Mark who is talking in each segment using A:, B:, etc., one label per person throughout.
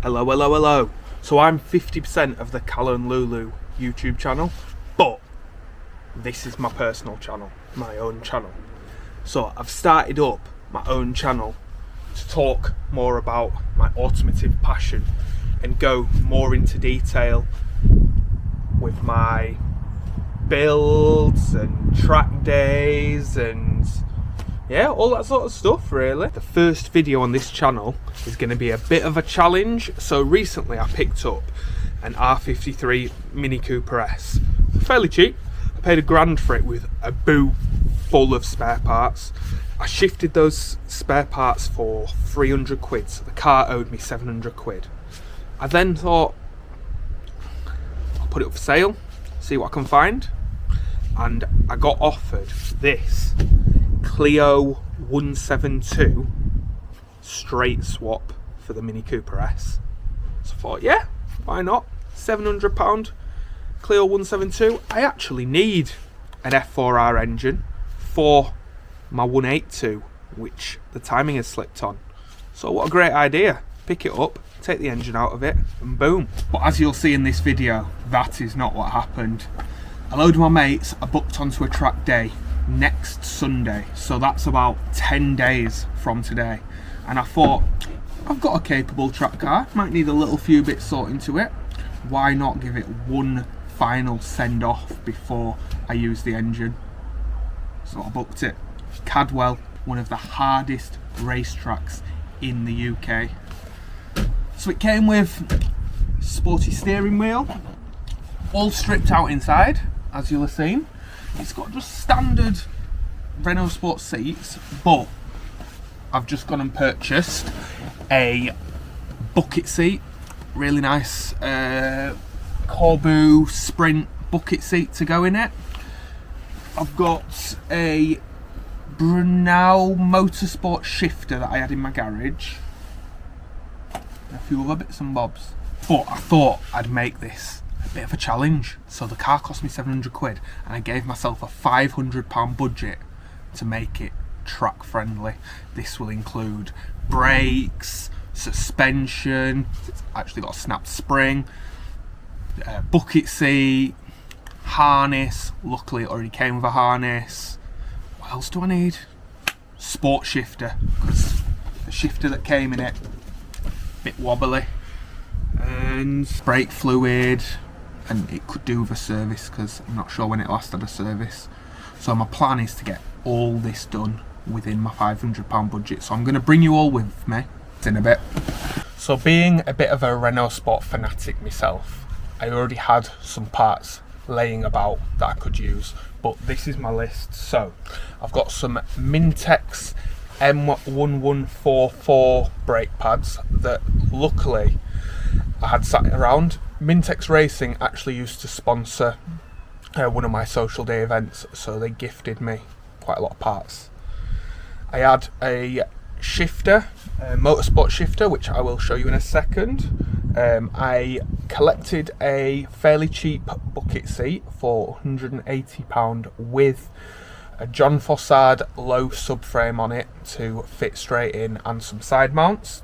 A: Hello, hello, hello. So I'm 50% of the Cal and Lulu YouTube channel, but this is my personal channel, my own channel. So I've started up my own channel to talk more about my automotive passion and go more into detail with my builds and track days and yeah, all that sort of stuff really. The first video on this channel is going to be a bit of a challenge. So recently I picked up an R53 Mini Cooper S, fairly cheap. I paid £1,000 for it with a boot full of spare parts. I shifted those spare parts for 300 quid, so the car owed me 700 quid. I then thought, I'll put it up for sale, see what I can find. And I got offered this Clio 172 straight swap for the Mini Cooper S. So I thought, yeah, why not? £700 Clio 172. I actually need an F4R engine for my 182, which the timing has slipped on. So what a great idea. Pick it up, take the engine out of it, and boom. But as you'll see in this video, that is not what happened. A load of my mates are booked onto a track day next Sunday, so that's about 10 days from today. And I thought, I've got a capable track car, might need a little few bits sorting to it. Why not give it one final send off before I use the engine? So I booked it. Cadwell, one of the hardest racetracks in the UK. So it came with sporty steering wheel, all stripped out inside, as you'll have seen. It's got just standard Renault Sport seats, but I've just gone and purchased a bucket seat, really nice Corbu Sprint bucket seat to go in it. I've got a Brunel Motorsport shifter that I had in my garage, a few other bits and bobs, but I thought I'd make this a bit of a challenge. So the car cost me 700 quid and I gave myself a £500 budget to make it track friendly. This will include brakes, suspension, it's actually got a snapped spring, bucket seat, harness. Luckily it already came with a harness. What else do I need? Sport shifter, because the shifter that came in it, a bit wobbly, and brake fluid, and it could do with a service because I'm not sure when it last had a service. So my plan is to get all this done within my £500 budget, so I'm going to bring you all with me in a bit. So being a bit of a Renault Sport fanatic myself, I already had some parts laying about that I could use, but this is my list. So I've got some Mintex M1144 brake pads that luckily I had sat around. Mintex Racing actually used to sponsor one of my social day events, so they gifted me quite a lot of parts. I had a shifter, a motorsport shifter, which I will show you in a second. I collected a fairly cheap bucket seat for £180 with a John Fossard low subframe on it to fit straight in and some side mounts.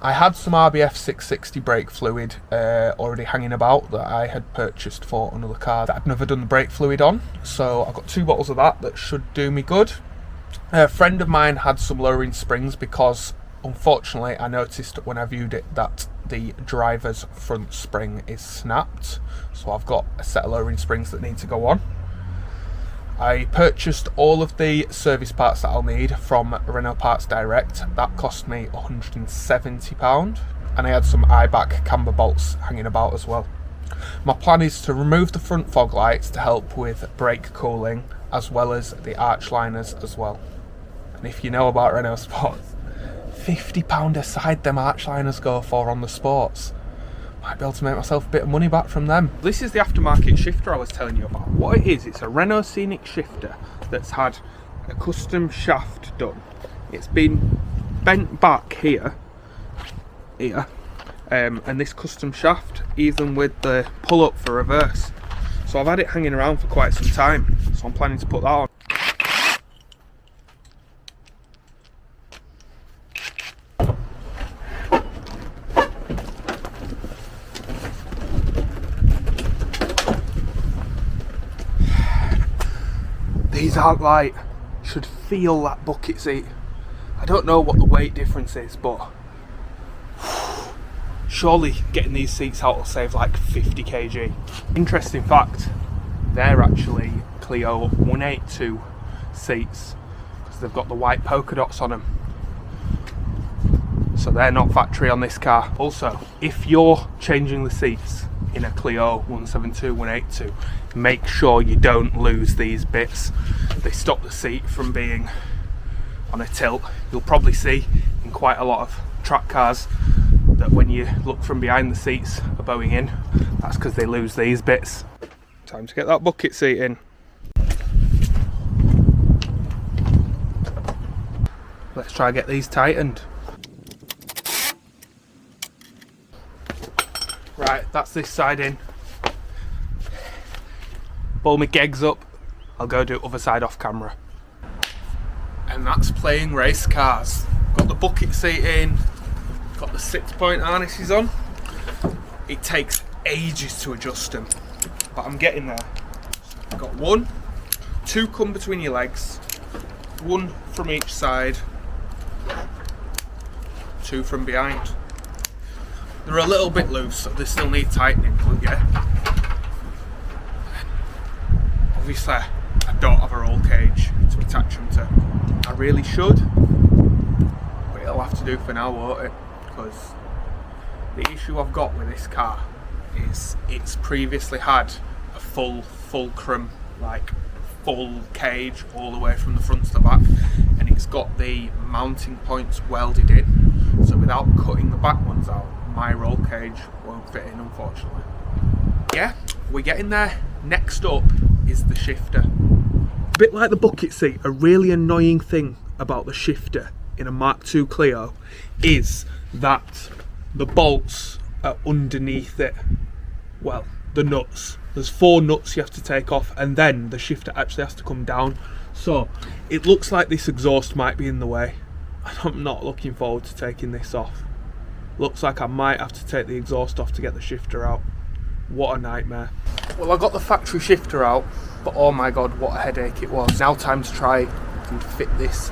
A: I had some RBF 660 brake fluid already hanging about that I had purchased for another car that I'd never done the brake fluid on, so I've got 2 bottles of that should do me good. A friend of mine had some lowering springs because unfortunately I noticed when I viewed it that the driver's front spring is snapped, so I've got a set of lowering springs that need to go on. I purchased all of the service parts that I'll need from Renault Parts Direct. That cost me £170, and I had some IBAC camber bolts hanging about as well. My plan is to remove the front fog lights to help with brake cooling, as well as the arch liners as well. And if you know about Renault Sports, £50 a side them arch liners go for on the Sports. Might be able to make myself a bit of money back from them. This is the aftermarket shifter I was telling you about. What it is, it's a Renault Scenic shifter that's had a custom shaft done. It's been bent back here, and this custom shaft, even with the pull up for reverse. So I've had it hanging around for quite some time, so I'm planning to put that on. these aren't light. You should feel that bucket seat. I don't know what the weight difference is, but surely getting these seats out will save like 50 kg. Interesting fact, they're actually Clio 182 seats because they've got the white polka dots on them. So they're not factory on this car. Also, if you're changing the seats in a Clio 172, 182, make sure you don't lose these bits. They stop the seat from being on a tilt. You'll probably see in quite a lot of track cars that when you look from behind the seats are bowing in, that's because they lose these bits. Time to get that bucket seat in. Let's try and get these tightened. Right, that's this side in. Pull my gegs up. I'll go do other side off camera. And that's playing race cars. Got the bucket seat in. Got the 6-point harnesses on. It takes ages to adjust them, but I'm getting there. I've got 1, 2 come between your legs, 1 from each side, 2 from behind. They're a little bit loose, so they still need tightening, but yeah. Obviously, I don't have a roll cage to attach them to. I really should, but it'll have to do for now, won't it? Because the issue I've got with this car is it's previously had a full fulcrum, like full cage all the way from the front to the back, and it's got the mounting points welded in, so without cutting the back ones out, my roll cage won't fit in, unfortunately. Yeah, we're getting there. Next up is the shifter. A bit like the bucket seat, a really annoying thing about the shifter in a Mark II Clio is that the bolts are underneath it. Well, the nuts. There's 4 nuts you have to take off, and then the shifter actually has to come down. So it looks like this exhaust might be in the way, and I'm not looking forward to taking this off. Looks like I might have to take the exhaust off to get the shifter out. What a nightmare. Well, I got the factory shifter out, but oh my god, what a headache it was. Now time to try and fit this.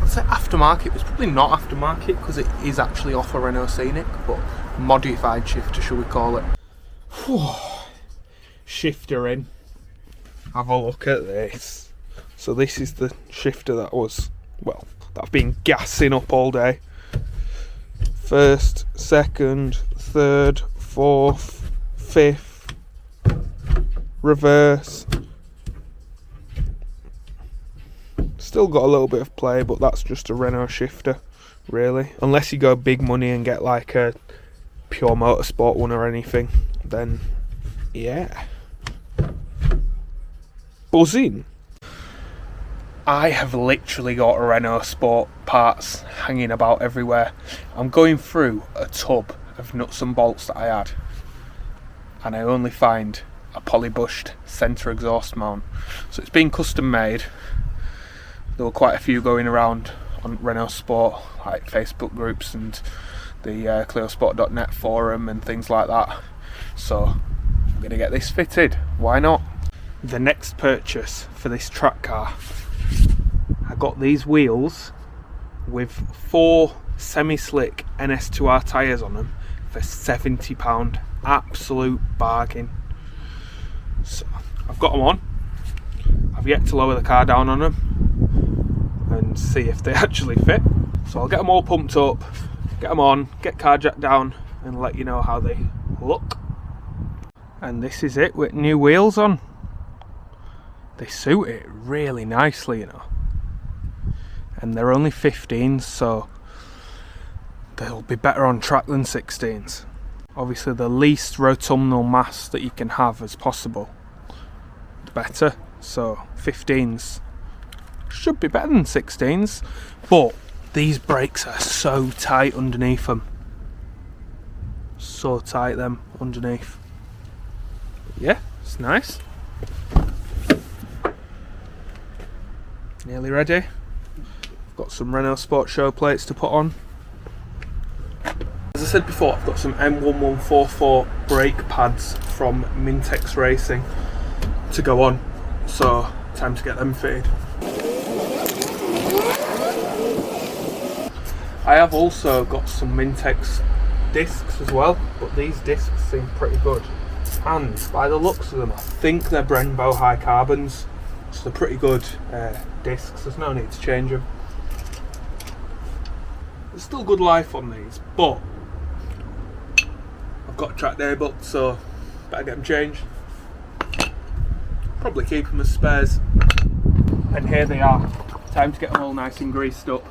A: I'd say aftermarket, it's probably not aftermarket because it is actually off a Renault Scenic, but modified shifter, shall we call it. Shifter in. Have a look at this. So this is the shifter that I've been gassing up all day. 1st, 2nd, 3rd, 4th, 5th, reverse. Still got a little bit of play, but that's just a Renault shifter, really. Unless you go big money and get like a pure motorsport one or anything, then yeah. Buzzing. I have literally got a Renault Sport parts hanging about everywhere. I'm going through a tub of nuts and bolts that I had, and I only find a polybushed centre exhaust mount. So it's been custom made. There were quite a few going around on Renault Sport, like Facebook groups and the cliosport.net forum and things like that. So I'm going to get this fitted. Why not? The next purchase for this track car, I got these wheels with 4 semi-slick NS2R tyres on them for £70. Absolute bargain. So I've got them on. I've yet to lower the car down on them and see if they actually fit. So I'll get them all pumped up, get them on, get car jack down and let you know how they look. And this is it with new wheels on. They suit it really nicely, you know. And they're only 15s, so they'll be better on track than 16s. Obviously the least rotumnal mass that you can have as possible, the better. So 15s should be better than 16s, but these brakes are so tight underneath them. So tight them underneath. Yeah, it's nice. Nearly ready. Got some Renault Sport show plates to put on. As I said before, I've got some M1144 brake pads from Mintex Racing to go on. So time to get them fitted. I have also got some Mintex discs as well, but these discs seem pretty good. And by the looks of them, I think they're Brembo high carbons, so they're pretty good discs. There's no need to change them. There's still good life on these, but I've got a track day booked, so better get them changed. Probably keep them as spares. And here they are. Time to get them all nice and greased up.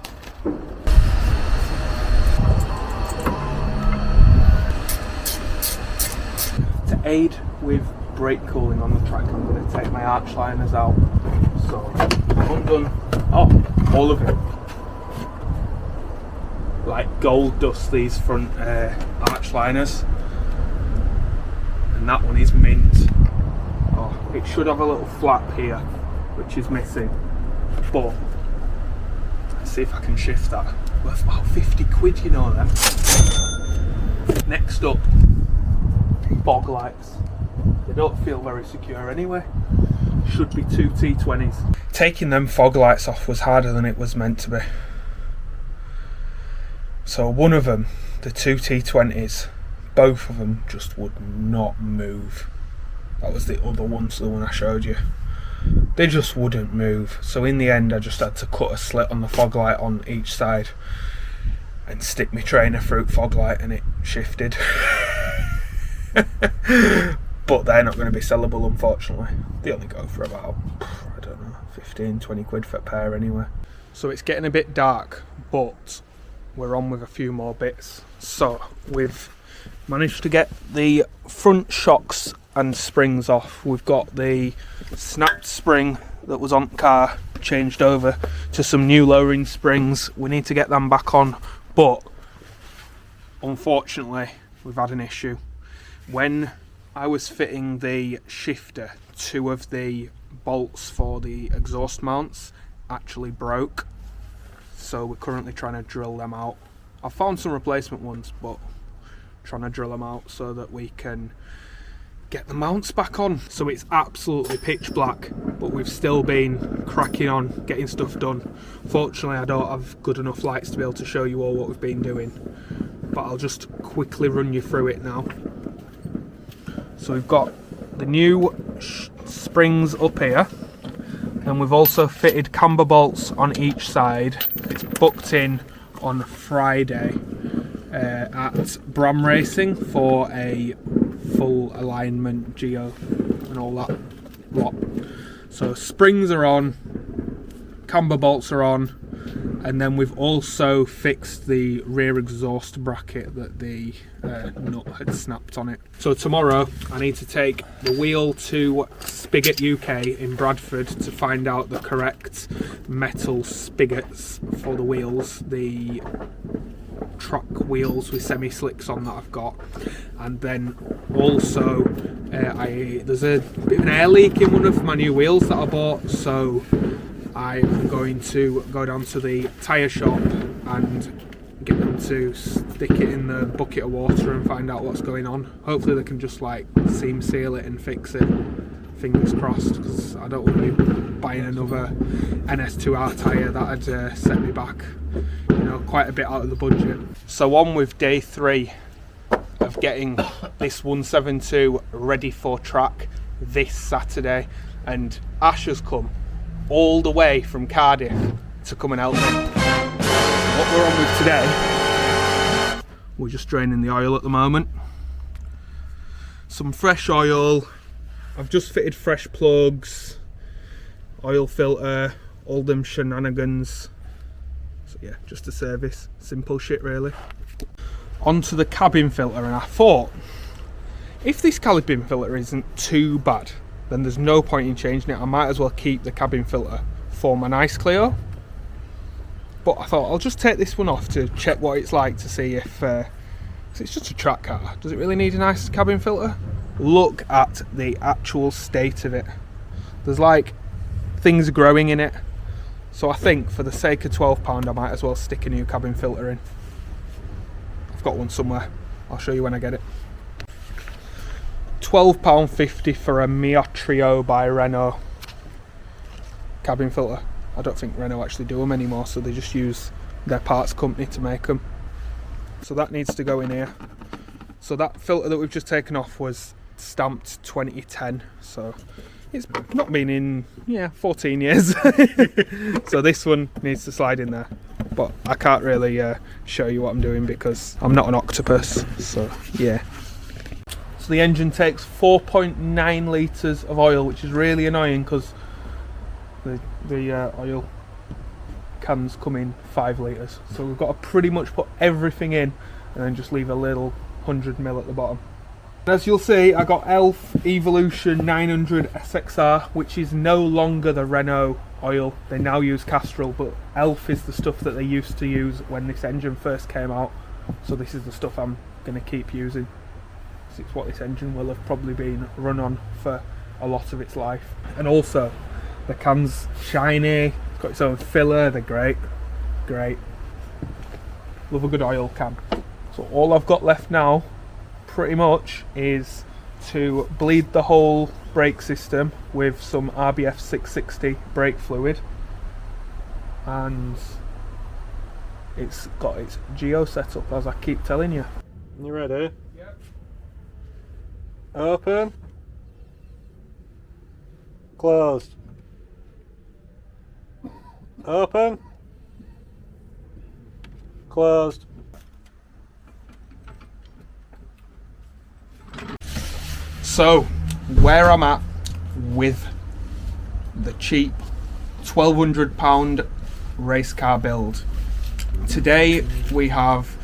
A: To aid with brake cooling on the track, I'm going to take my arch liners out. So I've undone all of it. Like gold dust these front arch liners, and that one is mint. It should have a little flap here which is missing, but let's see if I can shift that. Worth about 50 quid, you know them. Next up, fog lights. They don't feel very secure anyway. Should be 2 T20s. Taking them fog lights off was harder than it was meant to be. So one of them, the 2 T20s, both of them just would not move. That was the other one, so the one I showed you. They just wouldn't move. So in the end I just had to cut a slit on the fog light on each side and stick my trainer through fog light, and it shifted. But they're not going to be sellable, unfortunately. They only go for about, I don't know, 15, 20 quid for a pair anyway. So it's getting a bit dark, but we're on with a few more bits. So we've managed to get the front shocks and springs off. We've got the snapped spring that was on the car changed over to some new lowering springs. We need to get them back on, but unfortunately we've had an issue. When I was fitting the shifter, 2 of the bolts for the exhaust mounts actually broke, so we're currently trying to drill them out. I've found some replacement ones, but trying to drill them out so that we can get the mounts back on. So it's absolutely pitch black, but we've still been cracking on, getting stuff done. Fortunately I don't have good enough lights to be able to show you all what we've been doing, but I'll just quickly run you through it now. So we've got the new springs up here, and we've also fitted camber bolts on each side. It's booked in on Friday at Bram Racing for a full alignment, geo and all that lot. So springs are on, camber bolts are on, and then we've also fixed the rear exhaust bracket that the nut had snapped on it. So tomorrow I need to take the wheel to Spigot UK in Bradford to find out the correct metal spigots for the wheels, the truck wheels with semi-slicks on that I've got. And then also there's a bit of an air leak in one of my new wheels that I bought, so I'm going to go down to the tyre shop and get them to stick it in the bucket of water and find out what's going on. Hopefully they can just like seam seal it and fix it. Fingers crossed, because I don't want to be buying another NS2R tyre. That'd set me back, you know, quite a bit out of the budget. So on with day 3 of getting this 172 ready for track this Saturday, and Ash has come all the way from Cardiff to come and help me. What we're on with today, we're just draining the oil at the moment. Some fresh oil. I've just fitted fresh plugs, oil filter, all them shenanigans. So yeah, just a service, simple shit really. Onto the cabin filter, and I thought, if this cabin filter isn't too bad, then there's no point in changing it. I might as well keep the cabin filter for my nice Clio. But I thought I'll just take this one off to check what it's like, to see if it's just a track car. Does it really need a nice cabin filter? Look at the actual state of it. There's like things growing in it. So I think for the sake of £12 I might as well stick a new cabin filter in. I've got one somewhere. I'll show you when I get it. £12.50 for a Mia Trio by Renault. cabin filter. I don't think Renault actually do them anymore, so they just use their parts company to make them. So that needs to go in here. So that filter that we've just taken off was stamped 2010, so it's not been in 14 years. So this one needs to slide in there, but I can't really show you what I'm doing because I'm not an octopus. So yeah. So the engine takes 4.9 litres of oil, which is really annoying because the oil cans come in 5 litres. So we've got to pretty much put everything in and then just leave a little 100ml at the bottom. As you'll see, I got Elf Evolution 900 SXR, which is no longer the Renault oil. They now use Castrol, but Elf is the stuff that they used to use when this engine first came out. So this is the stuff I'm going to keep using. It's what this engine will have probably been run on for a lot of its life. And also, the can's shiny, it's got its own filler, they're great. Love a good oil can. So all I've got left now, pretty much, is to bleed the whole brake system with some RBF 660 brake fluid. And it's got its geo set up, as I keep telling you.
B: You ready?
A: Yep.
B: Open. Closed. Open. Closed.
A: So, where I'm at with the cheap £1,200 race car build. Today we have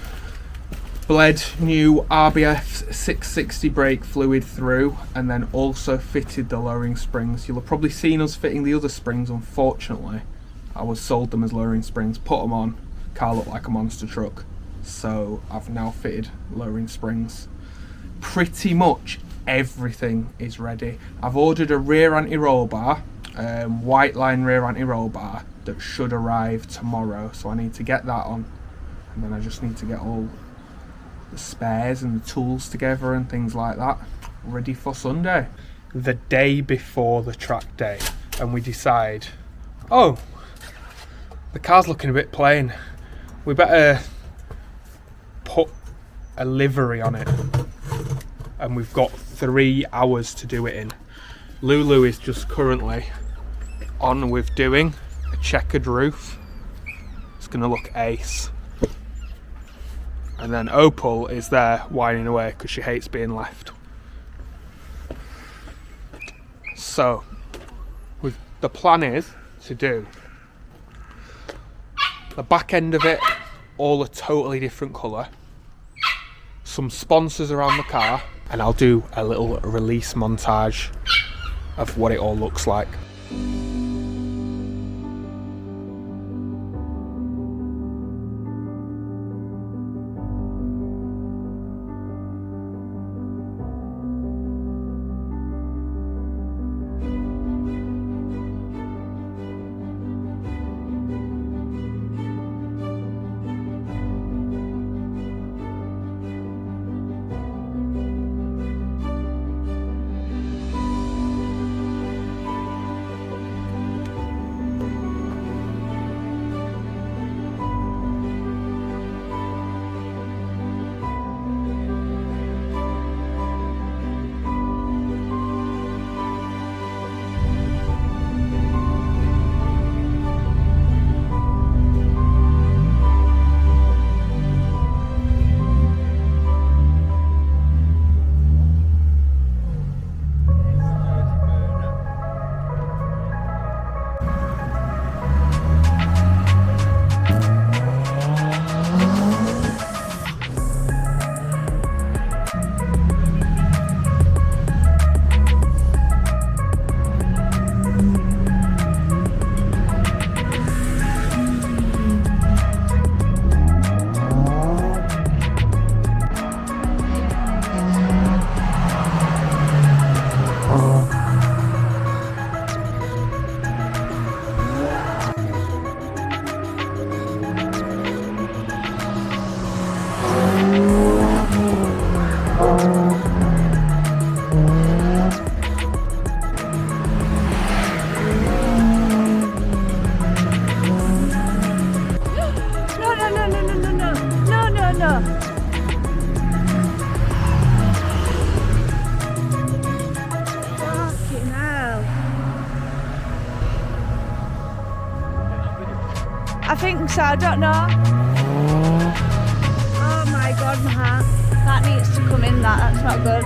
A: bled new RBF 660 brake fluid through and then also fitted the lowering springs. You'll have probably seen us fitting the other springs. Unfortunately, I was sold them as lowering springs, put them on, car looked like a monster truck. So I've now fitted lowering springs. Pretty much everything is ready. I've ordered a rear anti-roll bar, white line rear anti-roll bar that should arrive tomorrow, so I need to get that on, and then I just need to get all the spares and the tools together and things like that ready for Sunday. The day before the track day, and we decide, oh, the car's looking a bit plain, we better put a livery on it. And we've got 3 hours to do it in. Lulu is just currently on with doing a checkered roof. It's gonna look ace. And then Opal is there whining away because she hates being left. So, the plan is to do the back end of it all a totally different colour, some sponsors around the car, and I'll do a little release montage of what it all looks like.
C: I think so, I don't know. Oh my god, my heart. That needs to come in, that's not good.